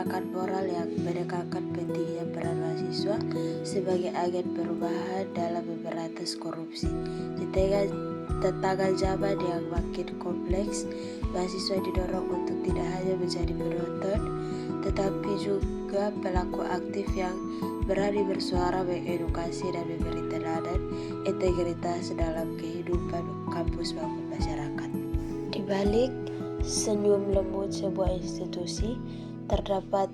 gerakan moral yang menekankan pentingnya peran mahasiswa sebagai agen perubahan dalam memberantas korupsi. Di tantangan zaman yang makin kompleks, mahasiswa didorong untuk tidak hanya menjadi penonton, tetapi juga pelaku aktif yang berani bersuara, mengedukasi, dan memberi teladan integritas dalam kehidupan kampus maupun masyarakat. Di balik senyum lembut sebuah institusi, terdapat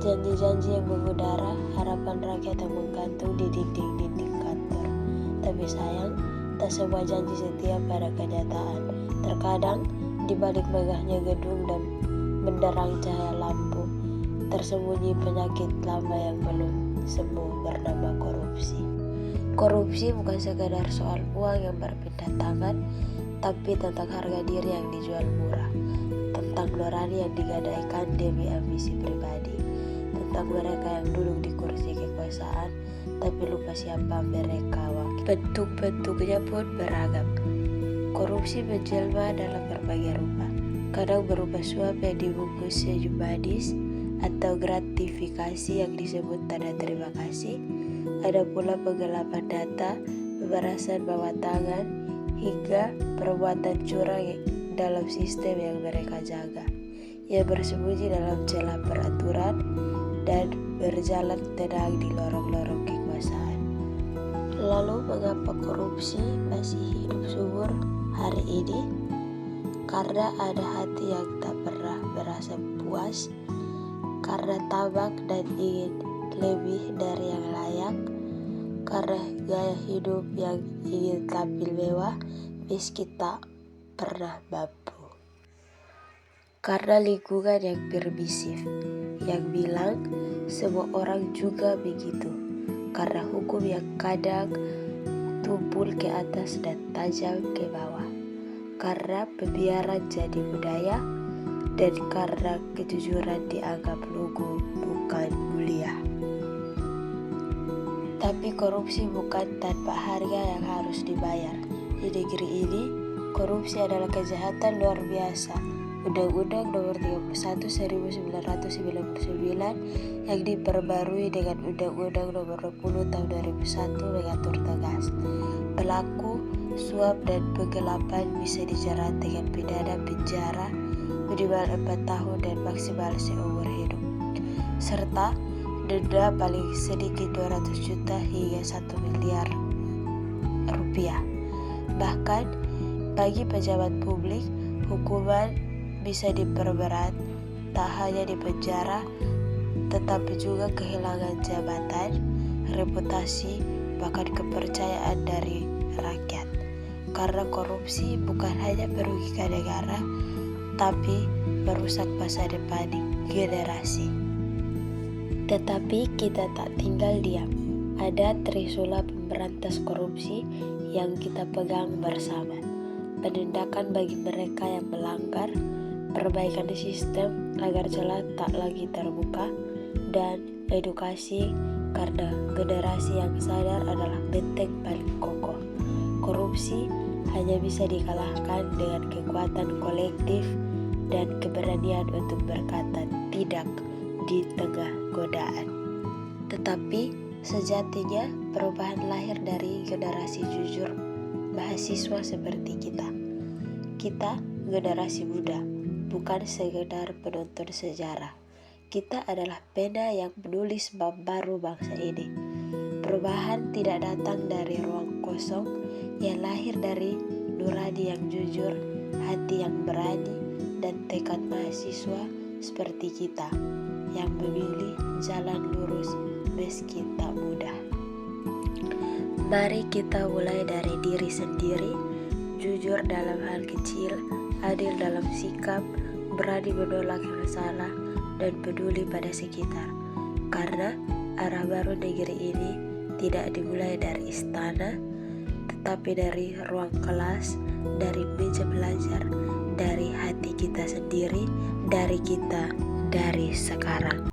janji-janji yang mengudara, harapan rakyat yang menggantung di dinding-dinding kantor. Tapi sayang, tak semua janji setia pada kenyataan. Terkadang, di balik megahnya gedung dan benderang cahaya lampu, tersembunyi penyakit lama yang belum sembuh bernama korupsi. Korupsi bukan sekadar soal uang yang berpindah tangan, tapi tentang harga diri yang dijual murah, tentang nurani yang digadaikan demi ambisi pribadi, tentang mereka yang duduk di kursi kekuasaan tapi lupa siapa mereka wakil. Bentuk-bentuknya pun beragam. Korupsi menjelma dalam berbagai rupa, kadang berupa suap yang dibungkus senyum manis atau gratifikasi yang disebut tanda terima kasih. Ada pula penggelapan data, pemerasan bawah tangan, hingga perbuatan curang dalam sistem yang mereka jaga, yang bersembunyi dalam celah peraturan dan berjalan tenang di lorong-lorong kekuasaan. Lalu mengapa korupsi masih hidup subur hari ini? Karena ada hati yang tak pernah merasa puas, karena tabak dan ingin lebih dari yang layak, karena gaya hidup yang ingin tampil mewah meski tak pernah mampu, karena lingkungan yang permisif yang bilang semua orang juga begitu, karena hukum yang kadang tumpul ke atas dan tajam ke bawah, karena pembiaran jadi budaya, dan karena kejujuran dianggap lugu bukan mulia. Tapi korupsi bukan tanpa harga yang harus dibayar. Di negeri ini, korupsi adalah kejahatan luar biasa. Undang-Undang Nomor 31 1999 yang diperbarui dengan Undang-Undang Nomor 20 Tahun 2001 mengatur tegas, pelaku suap dan penggelapan bisa dijerat dengan pidana penjara minimal 4 tahun dan maksimal seumur hidup, serta denda paling sedikit 200 juta hingga 1 miliar rupiah. Bahkan bagi pejabat publik, hukuman bisa diperberat, tak hanya di penjara, tetapi juga kehilangan jabatan, reputasi, bahkan kepercayaan dari rakyat. Karena korupsi bukan hanya merugikan negara, tapi merusak masa depan generasi. Tetapi kita tak tinggal diam. Ada trisula pemberantas korupsi yang kita pegang bersama. Penindakan bagi mereka yang melanggar, perbaikan sistem agar celah tak lagi terbuka, dan edukasi karena generasi yang sadar adalah benteng paling kokoh. Korupsi hanya bisa dikalahkan dengan kekuatan kolektif dan keberanian untuk berkata tidak di tengah godaan. Tetapi sejatinya perubahan lahir dari generasi jujur mahasiswa seperti kita. Kita generasi muda, bukan sekedar penonton sejarah. Kita adalah pena yang menulis bab baru bangsa ini. Perubahan tidak datang dari ruang kosong, yang lahir dari nurani yang jujur, hati yang berani, dan tekad mahasiswa seperti kita yang memilih jalan lurus meski tak mudah. Mari kita mulai dari diri sendiri, jujur dalam hal kecil, adil dalam sikap, berani menolak yang salah, dan peduli pada sekitar. Karena arah baru negeri ini tidak dimulai dari istana, tetapi dari ruang kelas, dari meja belajar, dari hati kita sendiri, dari kita dari sekarang.